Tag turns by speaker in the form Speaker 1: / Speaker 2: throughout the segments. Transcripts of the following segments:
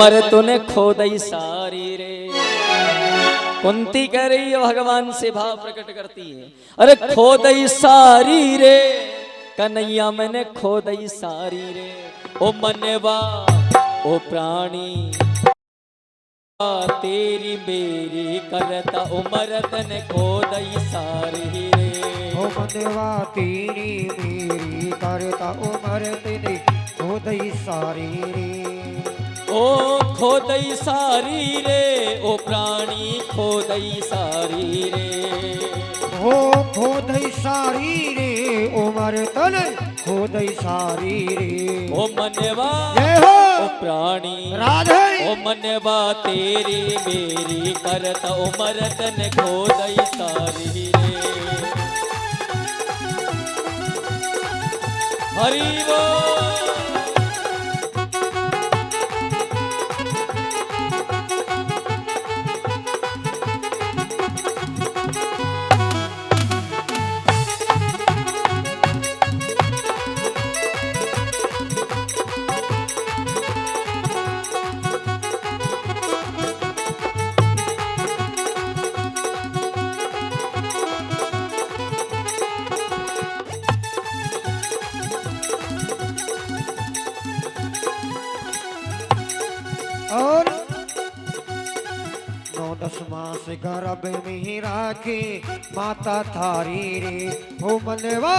Speaker 1: पर तूने खो दई सारी रे। कुंती कह रही है भगवान से भाव प्रकट करती है, अरे खो दई सारी रे कन्हैया मैंने खो दई सारी रे। ओ मनवा ओ प्राणी तेरी मेरी करता उमर तन खो दई सारी रे।
Speaker 2: ओ मनवा तेरी मेरी करता उमर तेरी खो दई सारी रे।
Speaker 1: ओ खो दई सारी रे ओ प्राणी खो दई सारी रे।
Speaker 2: ओ खो दई सारी रे उमर तन खो दई सारी रे।
Speaker 1: ओ मनवा
Speaker 2: जय हो
Speaker 1: ओ प्राणी
Speaker 2: राधे।
Speaker 1: ओ मनवा तेरी मेरी करत उमर तन खो दई सारी रे। हरि बोल।
Speaker 2: और 9-10 मास गर्भ में राखे माता थारी रे। ओ मनवा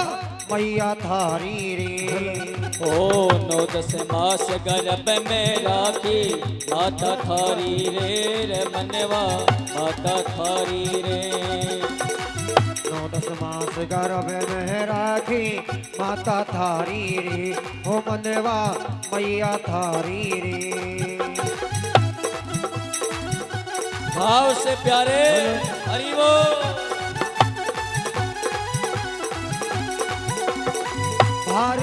Speaker 2: मैया थारी रे।
Speaker 1: ओ 9-10 मास गर्भ में राखी माता थारी रे रे मनवा माता थारी रे।
Speaker 2: 9-10 मास गर्भ में राखी माता थारी रे। ओ मनवा मैया थारी रे।
Speaker 1: भाव से प्यारे हरि बोल।
Speaker 2: भार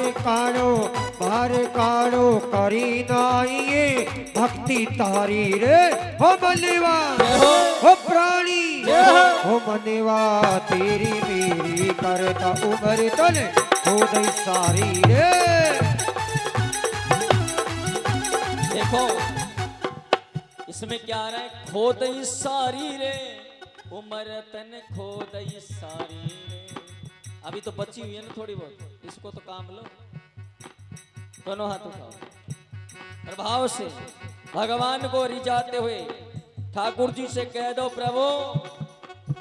Speaker 2: कानो करी नाइए भक्ति तारी रे। हो मनवा हो प्राणी हो मनवा तेरी मेरी करता उमर तन हो दई सारी रे।
Speaker 1: देखो इसमें क्या आ रहा है, खो दई सारी रे उमर तन खो दई सारी रे। अभी तो बची हुई है ना थोड़ी बहुत, इसको तो काम लो। दोनों हाथ उठाओ और भाव से भगवान को रिझाते हुए ठाकुर जी से कह दो, प्रभु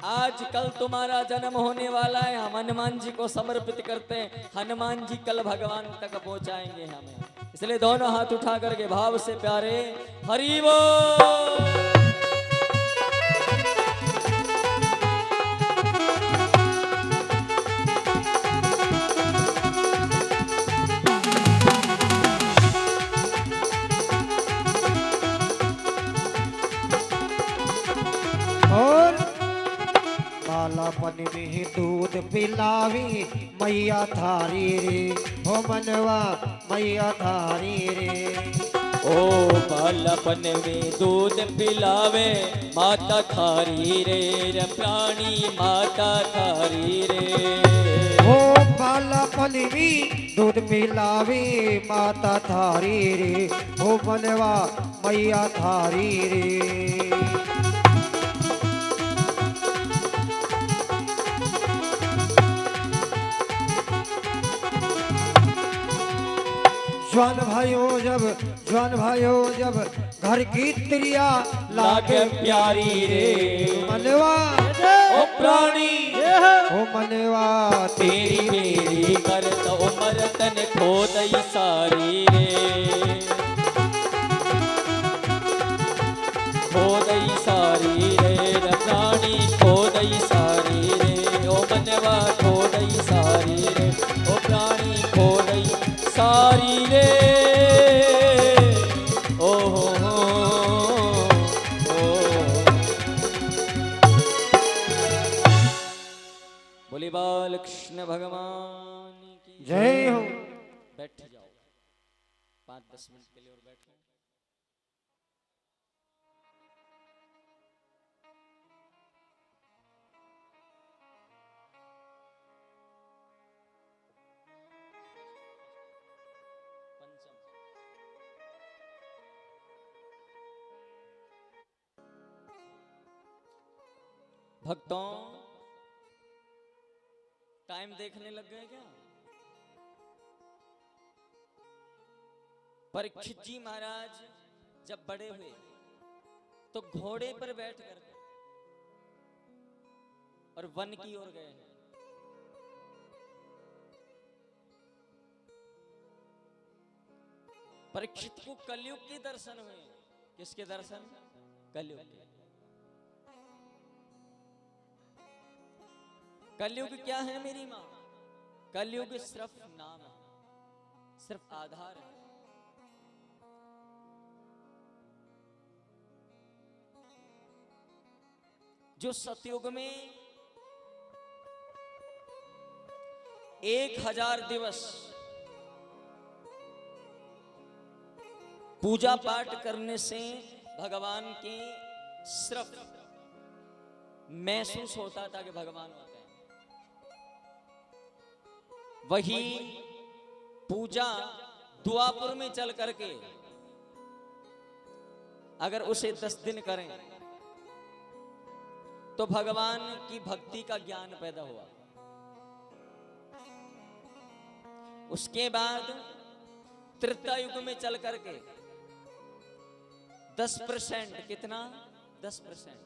Speaker 1: आज कल तुम्हारा जन्म होने वाला है, हम हनुमान जी को समर्पित करते हैं, हनुमान जी कल भगवान तक पहुंचाएंगे हमें। इसलिए दोनों हाथ उठा करके भाव से प्यारे हरि बोल।
Speaker 2: और बालापन में दूध पिलावी मैया थारी रे। हो मनवा मैया थारी रे।
Speaker 1: ओ बालपन में दूध पिलावे माता थारी रे रे प्राणी माता थारी रे।
Speaker 2: हो बालापन में दूध पिलावी माता थारी रे। हो मनवा मैया थारी रे। जवान भाइयों जब घर की त्रिया लागे प्यारी रे। मनवा
Speaker 1: ओ प्राणी
Speaker 2: ओ मनवा
Speaker 1: तेरी मेरी करत उमर तन खो दई सारी रे। खो दई सारी रे रे प्राणी खो दई सारी रे। ओ मनवा खो दई सारी रे ओ प्राणी खो दई सारी रे। ओ हो बोले बाल कृष्ण भगवान की
Speaker 2: जय हो।
Speaker 1: बैठ जाओ 5-10 मिनट के लिए और बैठो। पंचम भक्तों, टाइम देखने लग गए क्या? परीक्षित जी महाराज जब बड़े हुए तो घोड़े पर बैठ कर और वन की ओर गए। परीक्षित को कलयुग के दर्शन हुए। किसके दर्शन? कलयुग के। कलयुग क्या है मेरी मां? कलयुग सिर्फ नाम है, सिर्फ आधार है। जो सतयुग में 1000 दिवस पूजा पाठ करने से भगवान के सिर्फ महसूस होता था कि भगवान होते हैं, वही पूजा दुआपुर में चल करके अगर उसे 10 दिन करें तो भगवान की भक्ति का ज्ञान पैदा हुआ। उसके बाद त्रेता युग में चल करके 10%, कितना? 10%,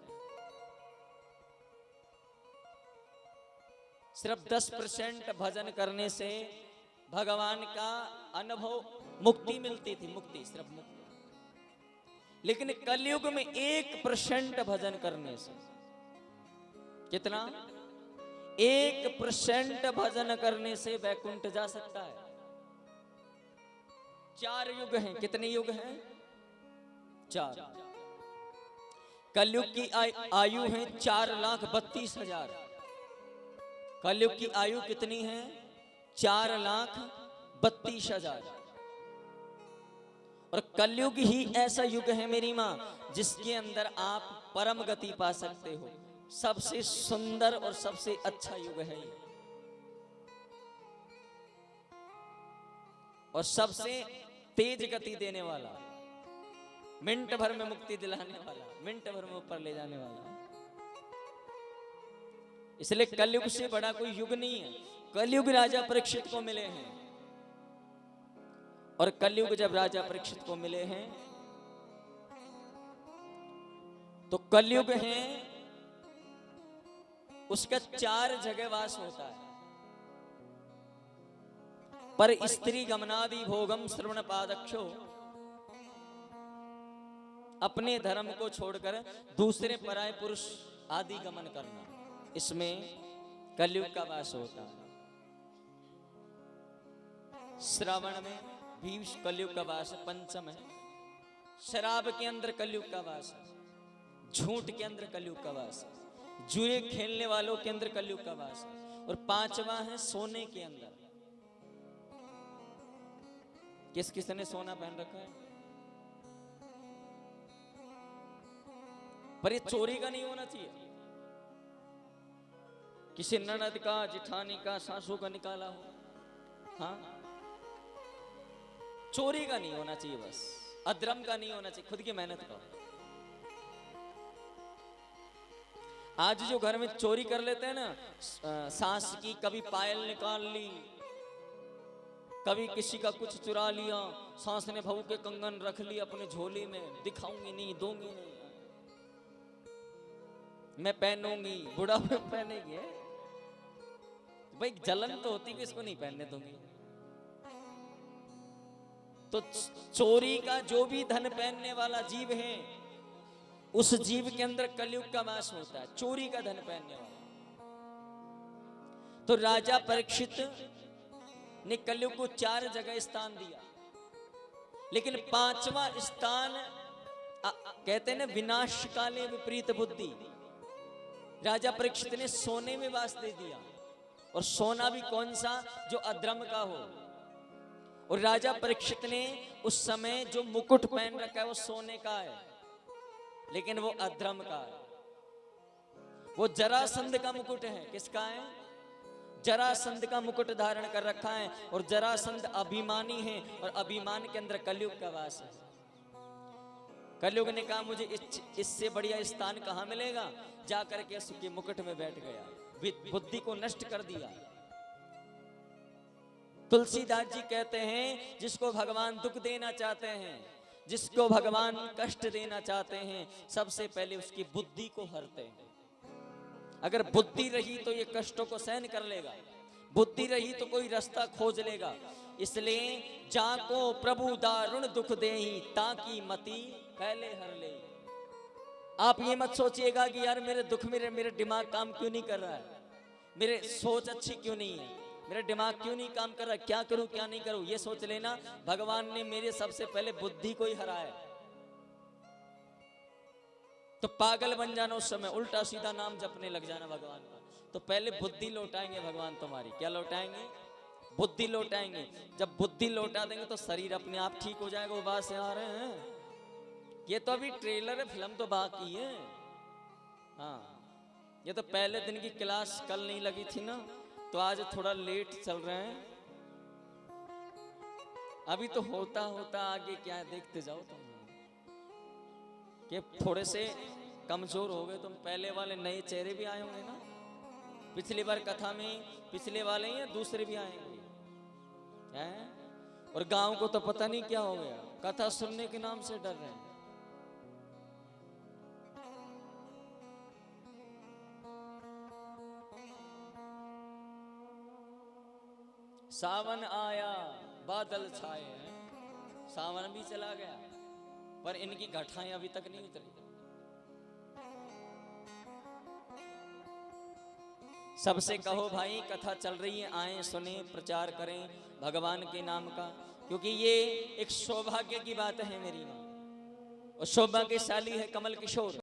Speaker 1: सिर्फ 10% भजन करने से भगवान का अनुभव, मुक्ति मिलती थी, मुक्ति, सिर्फ मुक्ति। लेकिन कलयुग में 1% भजन करने से, कितना? 1% भजन करने से वैकुंठ जा सकता है। 4 युग हैं। कितने युग हैं? 4। कलयुग की आयु है 4,32,000। कलयुग की आयु कितनी है? 4,32,000। और कलयुग ही ऐसा युग है मेरी मां जिसके अंदर आप परम गति पा सकते हो। सबसे सुंदर और सबसे अच्छा युग है ये, और सबसे तेज गति देने वाला, मिनट भर में मुक्ति दिलाने वाला, मिनट भर में ऊपर ले जाने वाला। इसलिए कलयुग से बड़ा कोई युग नहीं है। कलयुग राजा परीक्षित को मिले हैं, और कलयुग जब राजा परीक्षित को मिले हैं तो कलयुग है उसका 4 जगह वास होता है। पर स्त्री गमनादि भोगम श्रवण पादक्षो, अपने धर्म को छोड़कर दूसरे पराय पुरुष आदि गमन करना, इसमें कलयुग का वास होता है। श्रावण में भी कलयुग का वास है, पंचम है। शराब के अंदर कलयुग का वास है, झूठ के अंदर कलयुग का वास है, जुए खेलने वालों के अंदर कलयुग का वास है, और 5वां है सोने के अंदर। किस किस ने सोना पहन रखा है? पर ये चोरी का नहीं होना चाहिए। किसी ननद का, जिठानी का, सासू का निकाला हो, हाँ, चोरी का नहीं होना चाहिए, बस अधर्म का नहीं होना चाहिए, खुद की मेहनत का। आज जो घर में चोरी कर लेते हैं ना, सास की कभी पायल निकाल ली, कभी किसी का कुछ चुरा लिया, सास ने बहू के कंगन रख ली अपने झोली में, दिखाऊंगी नहीं, दूंगी नहीं, मैं पहनूंगी, बुढ़ा पहनेगी। भाई जलन तो होती कि इसको नहीं पहनने दूंगी। तो चोरी का जो भी धन पहनने वाला जीव है, उस जीव के अंदर कलयुग का वास होता है, चोरी का धन पहनने वाला। तो राजा परीक्षित ने कलयुग को 4 जगह स्थान दिया, लेकिन 5वां स्थान कहते हैं ना, विनाश काले विपरीत बुद्धि, राजा परीक्षित ने सोने में वास दे दिया। और सोना भी कौन सा? जो अधर्म का हो। और राजा परीक्षित ने उस समय जो मुकुट पहन रखा है वो सोने का है, लेकिन वो अधर्म का है। वो जरासंध का मुकुट है। किसका है? जरासंध का मुकुट धारण कर रखा है, और जरासंध अभिमानी है, और अभिमान के अंदर कलयुग का वास है। कलयुग ने कहा मुझे इससे बढ़िया स्थान कहाँ मिलेगा, जाकर के उसके मुकुट में बैठ गया, बुद्धि को नष्ट कर दिया। तुलसीदास जी कहते हैं जिसको भगवान दुख देना चाहते हैं, जिसको भगवान कष्ट देना चाहते हैं, सबसे पहले उसकी बुद्धि को हरते हैं। अगर बुद्धि रही तो ये कष्टों को सहन कर लेगा, बुद्धि रही तो कोई रास्ता खोज लेगा। इसलिए जाको प्रभु दारुण दुख देहि, ताकि मति पहले हर ले। आप ये मत सोचिएगा कि यार मेरे दुख में मेरे दिमाग काम क्यों नहीं कर रहा है, मेरे सोच अच्छी क्यों नहीं है, मेरा दिमाग क्यों नहीं काम कर रहा, क्या करूं क्या नहीं करूं। ये सोच लेना भगवान ने मेरे सबसे पहले बुद्धि को ही हराया। तो पागल बन जाना उस समय, उल्टा सीधा नाम जपने लग जाना भगवान का। तो पहले बुद्धि लौटाएंगे भगवान तुम्हारी। क्या लौटाएंगे? बुद्धि लौटाएंगे। जब बुद्धि लौटा देंगे तो शरीर अपने आप ठीक हो जाएगा। वो बात से आ रहे हैं, ये तो अभी ट्रेलर है, फिल्म तो बाकी है। हाँ, ये तो पहले दिन की क्लास कल नहीं लगी थी ना, तो आज थोड़ा लेट चल रहे हैं। अभी तो होता होता आगे क्या है देखते जाओ तुम, कि थोड़े से कमजोर हो गए तुम। पहले वाले नए चेहरे भी आए होंगे ना, पिछली बार कथा में पिछले वाले या दूसरे भी आएंगे हैं? और गांव को तो पता नहीं क्या हो गया, कथा सुनने के नाम से डर रहे हैं। सावन आया बादल छाए हैं, सावन भी चला गया पर इनकी घटाएं अभी तक नहीं उतरी। सबसे कहो भाई कथा चल रही है, आए सुने, प्रचार करें भगवान के नाम का, क्योंकि ये एक सौभाग्य की बात है मेरी माँ, और सौभाग्यशाली है कमल किशोर।